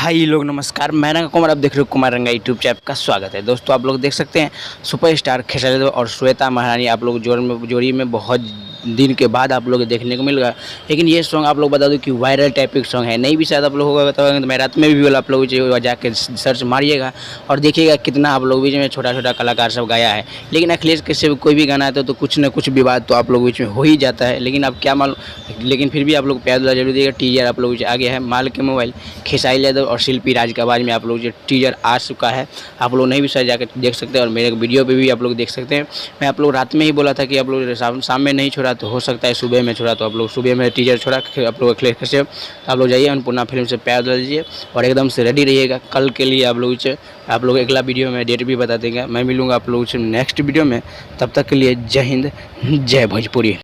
भाई लोग नमस्कार, मैं रंगा कुमार, आप देख रहे हो कुमार रंगा यूट्यूब चैनल का स्वागत है। दोस्तों आप लोग देख सकते हैं सुपरस्टार खेसारी लाल और श्वेता महारानी आप लोग जोड़ी में बहुत दिन के बाद आप लोग देखने को मिल गया। लेकिन ये सॉन्ग आप लोग बता दो कि वायरल टाइपिक सॉन्ग है, नहीं भी शायद आप लोग होगा तो मैं रात में भी बोला, आप लोग जाके सर्च मारिएगा और देखिएगा कितना आप लोग बीच में छोटा छोटा कलाकार सब गाया है। लेकिन अखिलेश कश्यप कोई भी गाना आता है तो कुछ ना कुछ विवाद तो आप लोग बीच में हो ही जाता है। लेकिन अब क्या मालूम, लेकिन फिर भी आप लोग प्यार जरूर दिएगा। टीजर आप लोग आ गया है माल के मोबाइल, खेसारी यादव और शिल्पी राज की आवाज़ में आप लोग जो टीजर आ चुका है, आप लोग नहीं भी शायद जाकर देख सकते हैं और मेरे वीडियो पे भी आप लोग देख सकते हैं। मैं आप लोग रात में ही बोला था कि आप लोग शाम में नहीं छोड़ा तो हो सकता है सुबह में छोड़ा, तो आप लोग सुबह में टीजर छोड़ा आप लोग अखिलेश कश्यप। तो आप लोग जाइए अन्नपूर्णा फिल्म से प्यार दिला दीजिए और एकदम से रेडी रहिएगा कल के लिए। आप लोग अगला वीडियो में डेट भी बता देंगे। मैं मिलूँगा आप लोगों से नेक्स्ट वीडियो में, तब तक के लिए जय हिंद जय भोजपुरी।